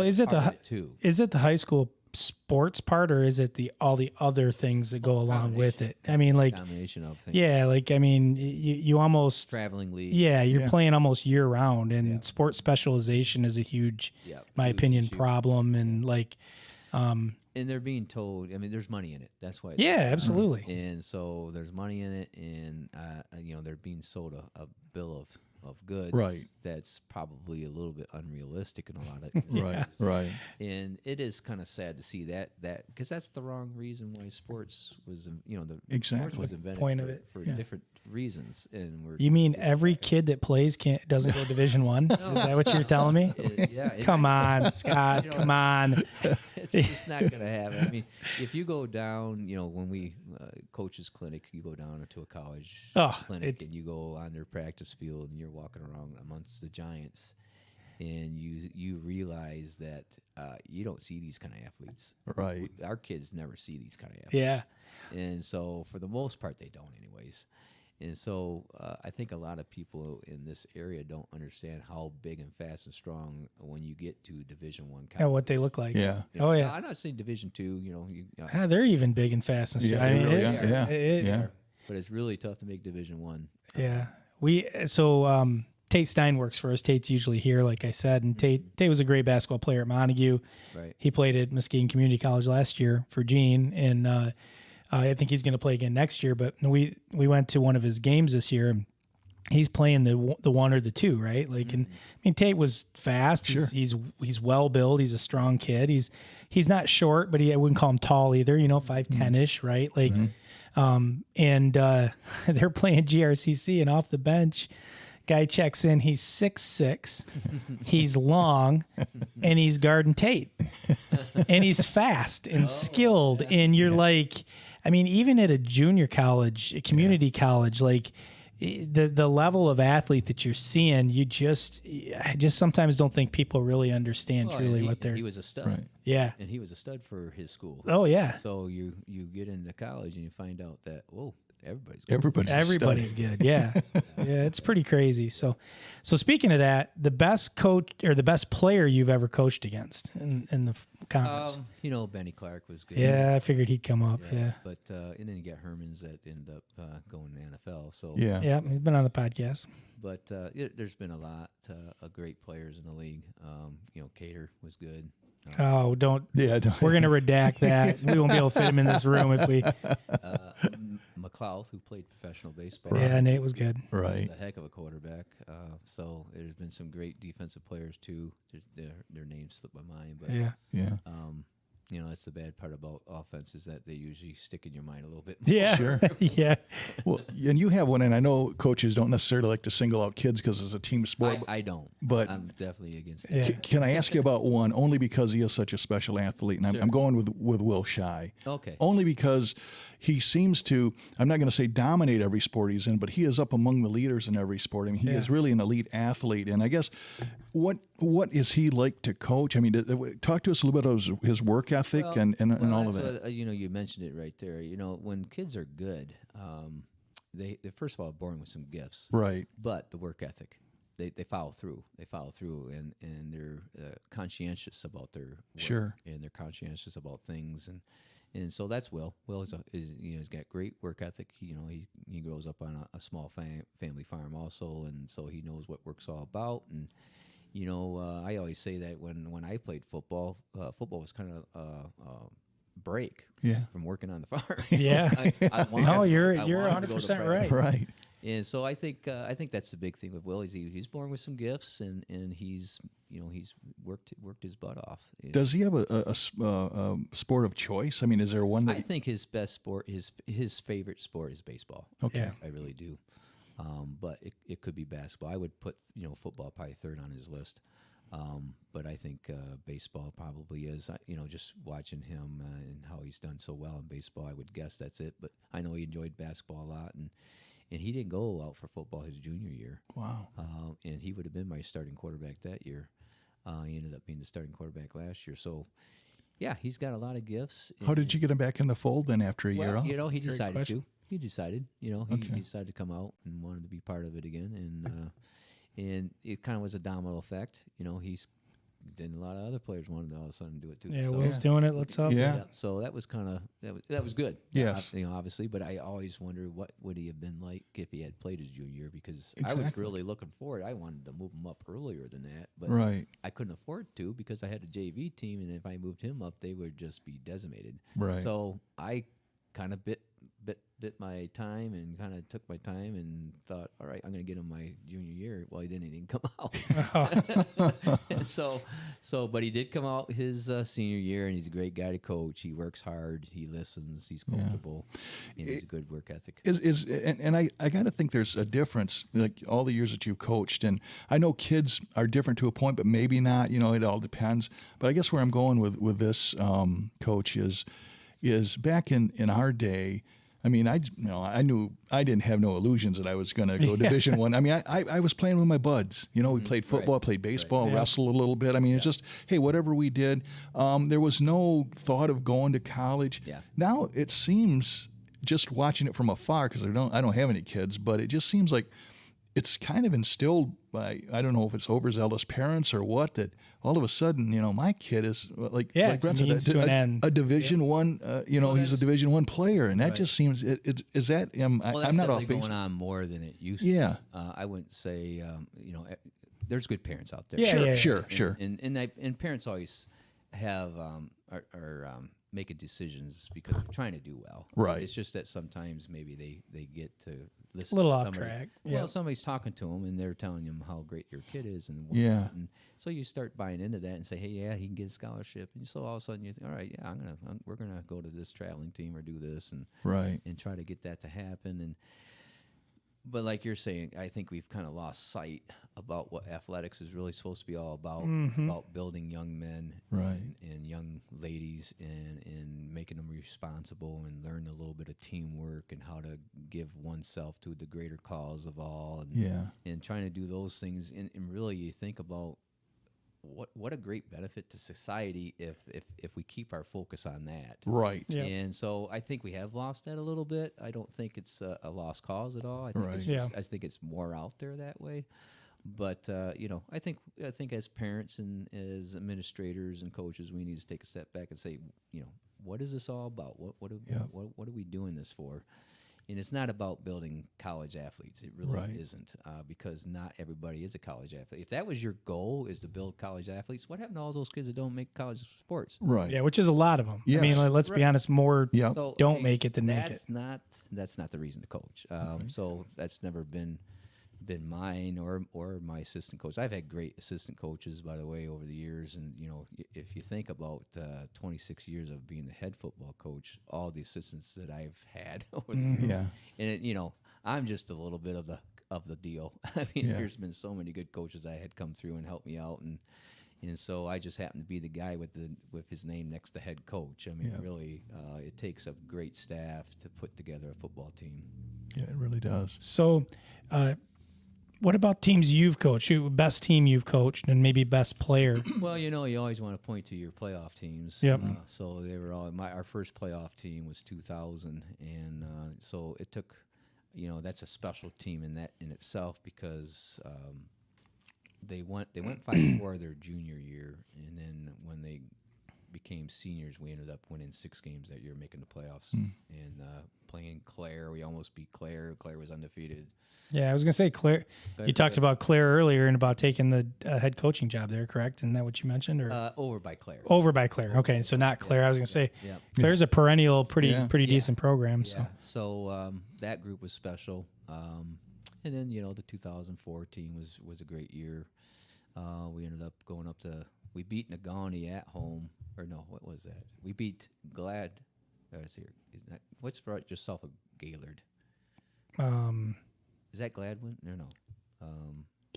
that's is it part of too? is it the high school sports part, or is it all the other things that go along with it? Combination of things. You almost Traveling league. you're Yeah. playing almost year round, and Yeah. sports specialization is a huge, Yeah, my huge opinion, issue. problem. And And they're being told. There's money in it. That's why. yeah, absolutely. And so there's money in it, and they're being sold a bill of goods. Right. That's probably a little bit unrealistic in a lot of. Right. Right. And it is kind of sad to see that because that's the wrong reason why sports was sports Exactly. was invented Point for, of it. for Yeah. different reasons, and we're You mean every kid that plays doesn't go Division I? Is that what you're telling me? Come on, Scott. Come on. It's just not going to happen. If you go down, when we coaches clinic, you go down to a college clinic and you go on their practice field and you're walking around amongst the giants, and you realize that you don't see these kind of athletes. Right. Our kids never see these kind of athletes. Yeah. And so for the most part, they don't anyways. And so I think a lot of people in this area don't understand how big and fast and strong when you get to Division I. Yeah, what they look like. Yeah. Oh, yeah. Now, I'm not saying Division II. They're even big and fast and strong. Yeah, I mean, they really it's- are. Yeah. it- Yeah. but it's really tough to make Division I. Yeah. Tate Stein works for us. Tate's usually here, like I said, and Tate was a great basketball player at Montague. Right. He played at Muskegon Community College last year for Gene, and I think he's going to play again next year. But we went to one of his games this year. And he's playing the 1 or the 2, right? Like, and I mean, Tate was fast. Sure. He's well built. He's a strong kid. He's not short, but I wouldn't call him tall either. 5'10" right? Like, and they're playing GRCC, and off the bench, guy checks in. He's 6'6", he's long, and he's guarding Tate, and he's fast and skilled. And you're like, I mean, even at a junior college, a community college, like the level of athlete that you're seeing, I just sometimes don't think people really understand truly what they're. He was a stud. Right. Yeah. And he was a stud for his school. Oh yeah. So you get into college and you find out that everybody's good. Everybody's good. Yeah. Yeah, it's pretty crazy. So speaking of that, the best coach or the best player you've ever coached against in the conference. Benny Clark was good. Yeah, I figured he'd come up. Yeah. But and then you got Hermans that ended up going to the NFL. So Yeah. Yeah, he's been on the podcast. But there's been a lot of great players in the league. Cater was good. Oh, don't. Yeah. We're going to redact that. We won't be able to fit him in this room if we. McLeod, who played professional baseball. Yeah, Nate was good. Right. A heck of a quarterback. So there's been some great defensive players too. Their names slip my mind, but Yeah. Yeah. That's the bad part about offense is that they usually stick in your mind a little bit more. Yeah. Sure. Yeah. Well, and you have one, and I know coaches don't necessarily like to single out kids because it's a team sport. I don't. But I'm definitely against Yeah. it. Can I ask you about one only because he is such a special athlete? And Sure. I'm going with Will Shy. Okay. Only because he seems to, I'm not going to say dominate every sport he's in, but he is up among the leaders in every sport. I mean, he is really an elite athlete. And I guess what is he like to coach? I mean, talk to us a little bit of his work ethic and all of that. You mentioned it right there. When kids are good, they're first of all born with some gifts. Right. But the work ethic, they follow through. They follow through, and they're conscientious about their work. Sure. And they're conscientious about things, and so that's Will. Will is he's got great work ethic. He grows up on a small family farm also, and so he knows what work's all about. And I always say that when I played football, football was kind of break from working on the farm. Yeah. You're I wanted to go to 100% practice. right. Right. And so I think that's the big thing with Will. He's born with some gifts, and he's worked his butt off. Does he have a sport of choice? I mean, is there one that I think his best sport, his favorite sport is baseball. Okay. Yeah. I really do. But it could be basketball. I would put football probably third on his list. But I think baseball probably is. Just watching him and how he's done so well in baseball, I would guess that's it. But I know he enjoyed basketball a lot, and he didn't go out for football his junior year. Wow. And he would have been my starting quarterback that year. He ended up being the starting quarterback last year. So, yeah, he's got a lot of gifts. How did you get him back in the fold then after a year off? He decided question. to. He decided, he decided to come out and wanted to be part of it again, and it kind of was a domino effect. He's then a lot of other players wanted to all of a sudden do it too. Yeah, So, Will's doing it. Let's help. Yeah. so that was kind of that was good. Yes. Obviously, but I always wondered what would he have been like if he had played his junior year, because I was Exactly. really looking forward. I wanted to move him up earlier than that, but Right. I couldn't afford to because I had a JV team, and if I moved him up, they would just be decimated. Right. So I kind of bit my time and kind of took my time and thought, all right, I'm going to get him my junior year. Well, he didn't come out. But he did come out his senior year, and he's a great guy to coach. He works hard. He listens. He's coachable. And he's a good work ethic. And I got to think there's a difference, like all the years that you've coached. And I know kids are different to a point, but maybe not. It all depends. But I guess where I'm going with this, coach, is back in our day. I mean, I knew I didn't have no illusions that I was going to go Division I. I mean, I was playing with my buds. We played football, played baseball, wrestled a little bit. I mean, it's just, hey, whatever we did. There was no thought of going to college. Yeah. Now it seems just watching it from afar, because I don't have any kids, but it just seems like it's kind of instilled by, I don't know if it's overzealous parents or what, that all of a sudden, my kid is like it's Brent said, means to an end. a Division One, he's a Division One player, and that Right. just seems is that Well, that's I'm not off definitely base. going on more than it used Yeah. to. I wouldn't say, there's good parents out there. Yeah, Sure. And parents always have are making decisions because they're trying to do well. Right. It's just that sometimes maybe they get to listen. A little to off somebody. track. Well, Yeah. somebody's talking to them and they're telling them how great your kid is and whatnot. Yeah. And so you start buying into that and say, hey, yeah, he can get a scholarship. And so all of a sudden you think, all right, yeah, we're gonna go to this traveling team or do this and Right. try to get that to happen. But like you're saying, I think we've kind of lost sight about what athletics is really supposed to be all about building young men Right. and young ladies and making them responsible and learn a little bit of teamwork and how to give oneself to the greater cause of all. And trying to do those things. And really you think about what a great benefit to society if we keep our focus on that. Right. Yeah. And so I think we have lost that a little bit. I don't think it's a lost cause at all. I think Right. it's Yeah. I think it's more out there that way. But I think as parents and as administrators and coaches, we need to take a step back and say, what is this all about? What are we doing this for? And it's not about building college athletes. It really Right. isn't, because not everybody is a college athlete. If that was your goal, is to build college athletes, what happened to all those kids that don't make college sports? Right. Yeah, which is a lot of them. I Yes. mean, let's be honest, more Yeah. So, don't make it than make it. That's not the reason to coach. So that's never been mine or my assistant coach. I've had great assistant coaches, by the way, over the years. And if you think about 26 years of being the head football coach, all the assistants that I've had over the years, Yeah. and I'm just a little bit of the deal. I mean, Yeah. there's been so many good coaches I had come through and help me out, and so I just happen to be the guy with his name next to head coach. I mean, Yeah. really, it takes a great staff to put together a football team. Yeah, it really does. So, what about teams you've coached? Best team you've coached, and maybe best player. Well, you always want to point to your playoff teams. Yep. So they were all our first playoff team was 2000, and so it took, that's a special team in itself because they went 5-4 their junior year, and then when they became seniors, we ended up winning 6 games that year, making the playoffs, and playing Claire. We almost beat Claire. Claire was undefeated. Yeah, I was gonna say Claire. You talked about Claire earlier and about taking the head coaching job there, correct? Isn't that what you mentioned? Or Over by Claire. over by Claire? Okay, so not Claire. I was gonna say Yeah. Claire's a perennial, pretty Yeah. decent program. So Yeah. So that group was special. And then, the 2004 team was a great year. We ended up we beat Negaunee at home. Or no, what was that? We beat Glad. Let's see. What's just south of Gaylord? Is that Gladwin? No.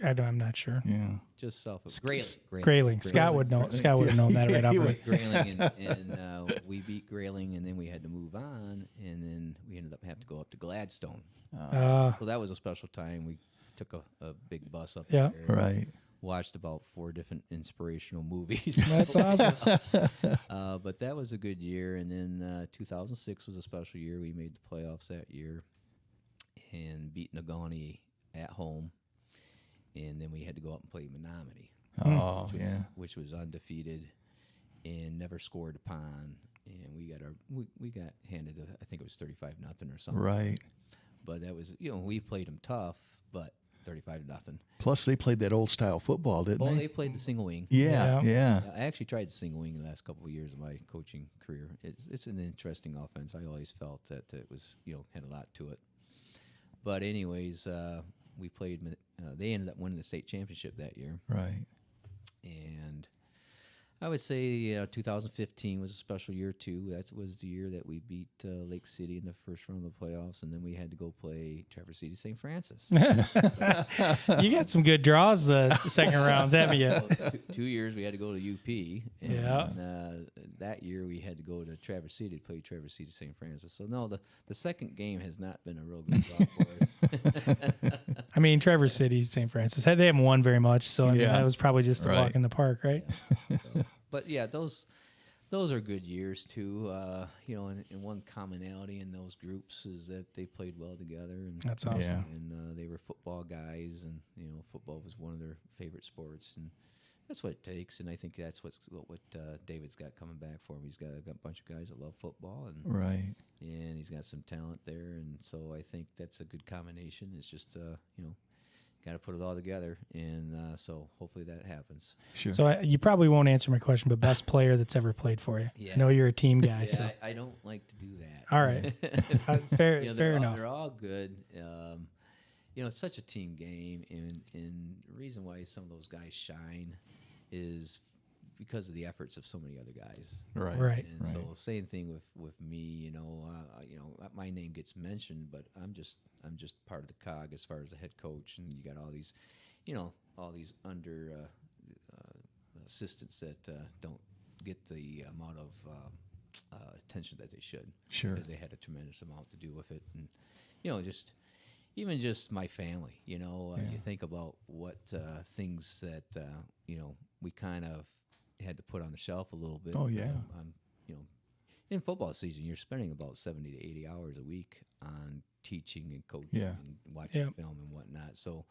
I'm not sure. Yeah. Just south of Grayling. Grayling. Scott would know. Scott would have known that right off. Right, Grayling, and we beat Grayling, and then we had to move on, and then we ended up having to go up to Gladstone. So that was a special time. We took a big bus up Yeah. there. Right. Watched about 4 different inspirational movies. That's awesome. But that was a good year. And then 2006 was a special year. We made the playoffs that year and beat Negaunee at home. And then we had to go up and play Menominee. Oh, Which was undefeated and never scored upon. And we got handed, I think it was 35-0 or something. Right. But that was, we played them tough, but 35-0. Plus, they played that old style football, didn't Well, they? they played the single wing. Yeah. I actually tried the single wing the last couple of years of my coaching career. It's an interesting offense. I always felt that it was, had a lot to it. But anyways, we played. They ended up winning the state championship that year. Right. And I would say 2015 was a special year too. That was the year that we beat Lake City in the first round of the playoffs, and then we had to go play Traverse City St. Francis. You got some good draws the second rounds, haven't you? Well, 2 years we had to go to UP, and Yeah. that year we had to go to Traverse City to play Traverse City St. Francis. So no, the second game has not been a real good draw for us. I mean, Traverse City, St. Francis, they haven't won very much, so I mean Yeah. that was probably just a Right. walk in the park, right? But yeah, those those are good years too. And one commonality in those groups is that they played well together, and That's awesome. and they were football guys, and football was one of their favorite sports, and that's what it takes. And I think that's what David's got coming back for him. He's got a bunch of guys that love football, and he's got some talent there, and so I think that's a good combination. It's just got to put it all together, and so hopefully that happens. Sure. So you probably won't answer my question, but best player that's ever played for you. Yeah. I know you're a team guy. Yeah, So I don't like to do that. all right, fair They're enough. all good. It's such a team game, and the reason why some of those guys shine is because of the efforts of so many other guys. Right. And so same thing with me. My name gets mentioned, but I'm just part of the cog as far as the head coach, and you got all these, all these under assistants that don't get the amount of attention that they should. Sure. Because they had a tremendous amount to do with it, and even just my family. You think about what things that we kind of had to put on the shelf a little bit. Oh, yeah. In football season, you're spending about 70 to 80 hours a week on teaching and coaching and watching film and whatnot. So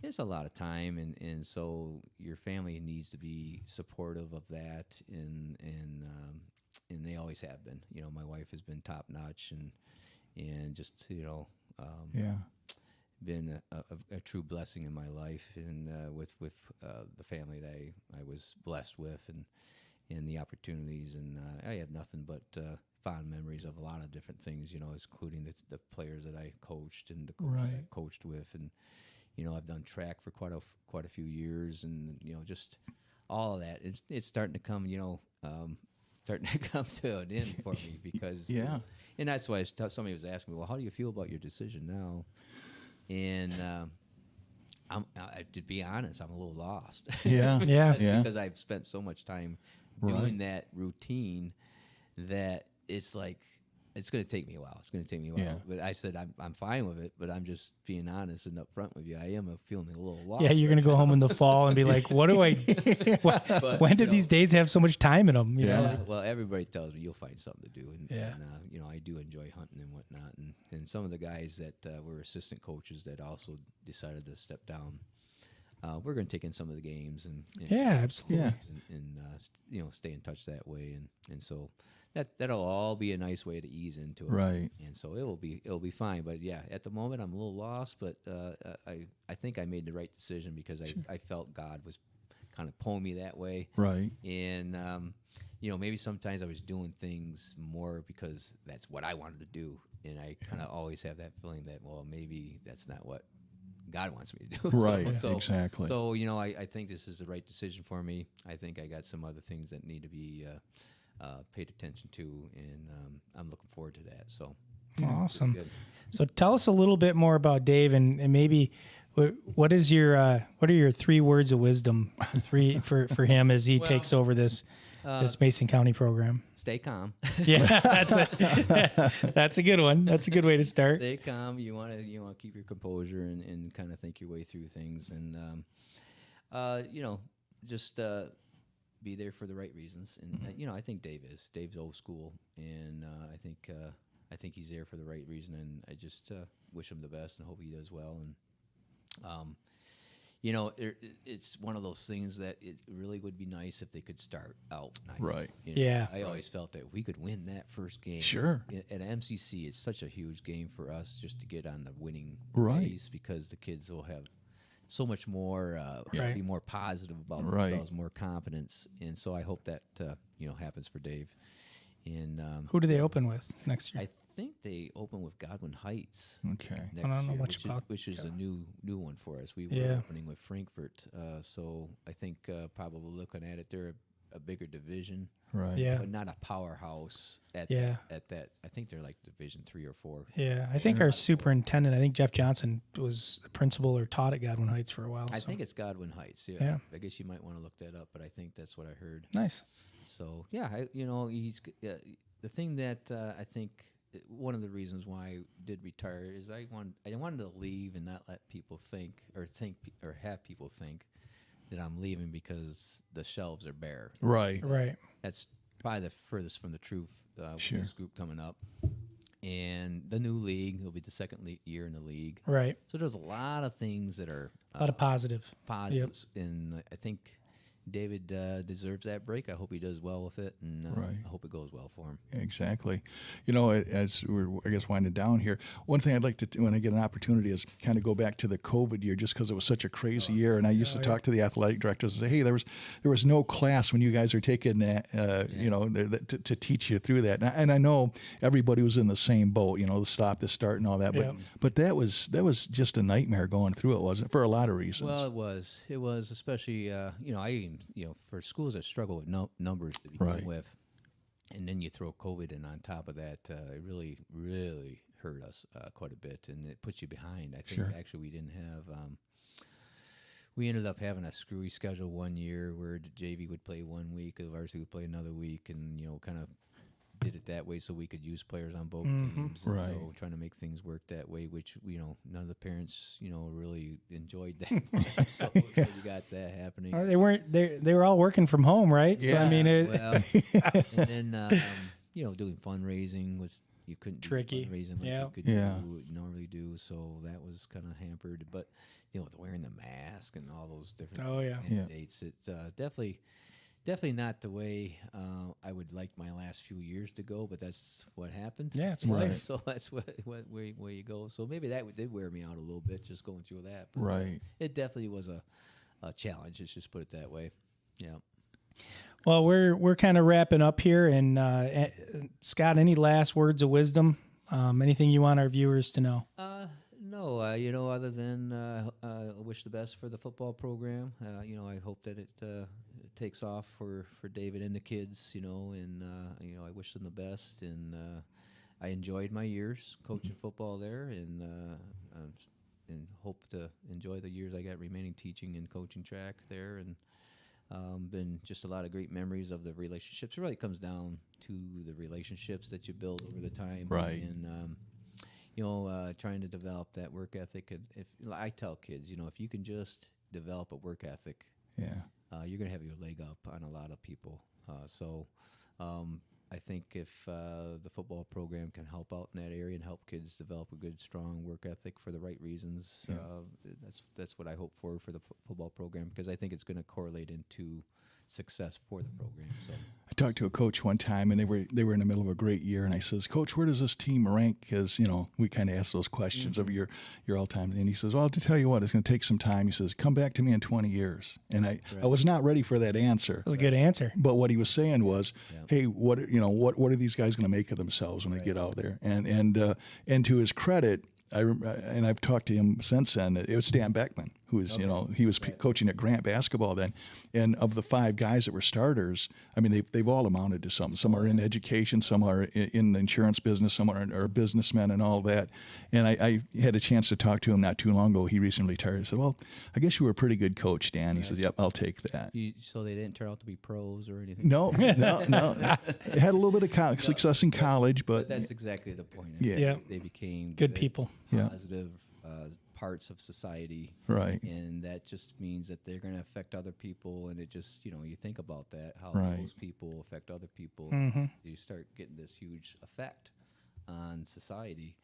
it's a lot of time, and so your family needs to be supportive of that, and they always have been. My wife has been top notch, and just been a true blessing in my life, and with the family that I was blessed with, and the opportunities, and I have nothing but fond memories of a lot of different things, including the players that I coached and the coaches I coached with, and I've done track for quite a few years, and just all of that. It's starting to come, starting to come to an end for me because and that's why somebody was asking me, well, how do you feel about your decision now? And to be honest, I'm a little lost. Because I've spent so much time doing that routine that it's like it's going to take me a while. But I said I'm fine with it. But I'm just being honest and upfront with you. I am feeling a little lost. Yeah, you're going to go home in the fall and be like, "What do I? When did these days have so much time in them?" You know? Well, everybody tells me you'll find something to do, and I do enjoy hunting and whatnot. And some of the guys that were assistant coaches that also decided to step down. We're going to take in some of the games and absolutely, and stay in touch that way, and so that'll all be a nice way to ease into it, right? And so it'll be fine. But at the moment I'm a little lost, but I think I made the right decision because I felt God was kind of pulling me that way, right? And maybe sometimes I was doing things more because that's what I wanted to do, and I kind of always have that feeling that maybe that's not what God wants me to do. Right, exactly. So, I think this is the right decision for me. I think I got some other things that need to be paid attention to, and I'm looking forward to that. So awesome. So tell us a little bit more about Dave, and maybe what are your 3 words of wisdom for him as he takes over this Mason County program? Stay calm. Yeah, that's a good one. That's a good way to start. Stay calm. You want to keep your composure and kind of think your way through things, and just be there for the right reasons. And I think Dave's old school, and I think he's there for the right reason, and I just wish him the best and hope he does well. And it's one of those things that it really would be nice if they could start out nice. Right. I always felt that we could win that first game. Sure. At MCC, it's such a huge game for us just to get on the winning right. ways, because the kids will have so much more, be more positive about right. themselves, more confidence. And so I hope that, happens for Dave. And who do they open with next year? I think they open with Godwin Heights. Okay. I don't know much about which is a new one for us. We were opening with Frankfurt, so I think probably looking at it, they're a bigger division, right? Yeah, but not a powerhouse at that. I think they're like Division 3 or 4. Yeah, I think our superintendent, I think Jeff Johnson, was a principal or taught at Godwin Heights for a while. I think it's Godwin Heights. Yeah. I guess you might want to look that up, but I think that's what I heard. Nice. So he's the thing that I think. One of the reasons why I did retire is I wanted to leave and not let people think or have people think that I'm leaving because the shelves are bare. Right. Right. That's probably the furthest from the truth with Sure. this group coming up. And the new league, it'll be the second year in the league. Right. So there's a lot of things that are A lot of positives. And I think David deserves that break. I hope he does well with it, and Right. I hope it goes well for him. Exactly. You know, as we're, I guess, winding down here, one thing I'd like to do when I get an opportunity is kind of go back to the COVID year, just because it was such a crazy year. And I used to talk to the athletic directors and say, hey, there was no class when you guys are taking that, you know, to teach you through that. And I know everybody was in the same boat, you know, the stop, the start, and all that. But that was just a nightmare going through it, wasn't it? For a lot of reasons. Well, it was. It was, especially, you know, for schools that struggle with numbers to begin Right. with, and then you throw COVID in on top of that, it really, really hurt us quite a bit, and it puts you behind. I think actually we didn't have. We ended up having a screwy schedule one year where the JV would play 1 week, the varsity would play another week, and you know, kind of did it that way so we could use players on both teams. Right. So trying to make things work that way, which, you know, none of the parents, you know, really enjoyed that. so you got that happening. They were all working from home, right? Yeah. So I mean, Well, and then you know, doing fundraising was you couldn't Tricky. do fundraising like Yeah. you could normally do, so that was kind of hampered. But you know, with wearing the mask and all those different mandates, it's definitely not the way I would like my last few years to go, but that's what happened. Yeah, it's life. So that's where you go. So maybe that did wear me out a little bit, just going through that. But Right. It definitely was a challenge. Let's just put it that way. Yeah. Well, we're kind of wrapping up here, and Scott, any last words of wisdom? Anything you want our viewers to know? No, you know, other than wish the best for the football program. You know, I hope that it takes off for David and the kids. You know, and you know, I wish them the best. And I enjoyed my years coaching football there, and hope to enjoy the years I got remaining teaching and coaching track there. And been just a lot of great memories of the relationships. It really comes down to the relationships that you build over the time. Right. And you know, trying to develop that work ethic. And if I tell kids, you know, if you can just develop a work ethic, you're going to have your leg up on a lot of people. So I think if the football program can help out in that area and help kids develop a good, strong work ethic for the right reasons, that's what I hope for the football program, because I think it's going to correlate into success for the program. So I talked to a coach one time, and they were in the middle of a great year, and I says, Coach, where does this team rank? Because, you know, we kind of ask those questions of your all-time. And he says, well, to tell you what, it's going to take some time. He says, come back to me in 20 years. And I was not ready for that answer. That's a good answer. But what he was saying was, hey, what are these guys going to make of themselves when they get out there? And to his credit, and I've talked to him since then. It was Stan Beckman, who was, you know, he was coaching at Grant basketball then. And of the 5 guys that were starters, I mean, they've all amounted to something. Some are in education, some are in the insurance business, some are businessmen and all that. And I had a chance to talk to him not too long ago. He recently retired. I said, well, I guess you were a pretty good coach, Dan. He said, yep, I'll take that. So they didn't turn out to be pros or anything? No. It had a little bit of success in college, but that's exactly the point. They became good people. Positive parts of society, right? And that just means that they're going to affect other people, and it just, you know, you think about that, how those people affect other people. You start getting this huge effect on society,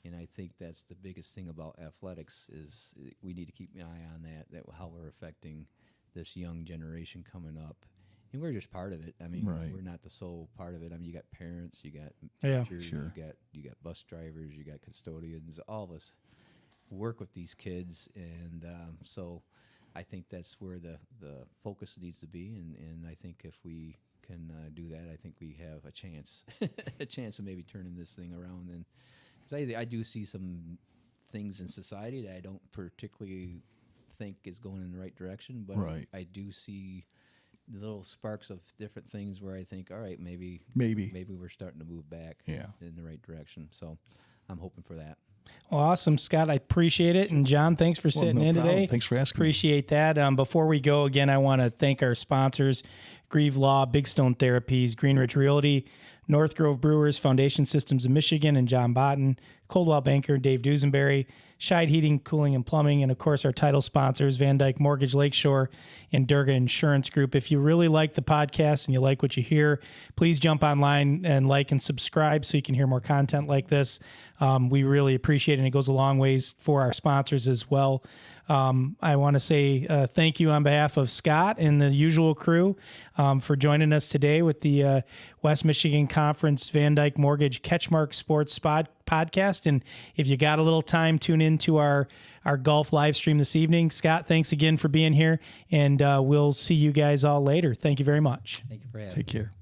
and I think that's the biggest thing about athletics is we need to keep an eye on that how we're affecting this young generation coming up. And we're just part of it. I mean, we're not the sole part of it. I mean, you got parents, you got teachers, you got bus drivers, you got custodians. All of us work with these kids, and so I think that's where the focus needs to be. And I think if we can do that, I think we have a chance, of maybe turning this thing around. And 'cause I do see some things in society that I don't particularly think is going in the right direction, but I do see the little sparks of different things where I think, all right, maybe we're starting to move back in the right direction. So I'm hoping for that. Well, awesome, Scott. I appreciate it. And John, thanks for sitting in today. Thanks for asking. Appreciate that. Before we go, again, I want to thank our sponsors, Grieve Law, Big Stone Therapies, Greenridge Realty, North Grove Brewers, Foundation Systems of Michigan, and John Botten, Coldwell Banker, Dave Dusenberry, Scheid Heating, Cooling, and Plumbing, and of course our title sponsors, Van Dyke Mortgage, Lakeshore, and Durga Insurance Group. If you really like the podcast and you like what you hear, please jump online and like and subscribe so you can hear more content like this. We really appreciate it, and it goes a long ways for our sponsors as well. I want to say thank you on behalf of Scott and the usual crew for joining us today with the West Michigan Conference Van Dyke Mortgage CatchMark Sports podcast. And if you got a little time, tune into our golf live stream this evening. Scott, thanks again for being here, and we'll see you guys all later. Thank you very much. Thank you for having me. Take care.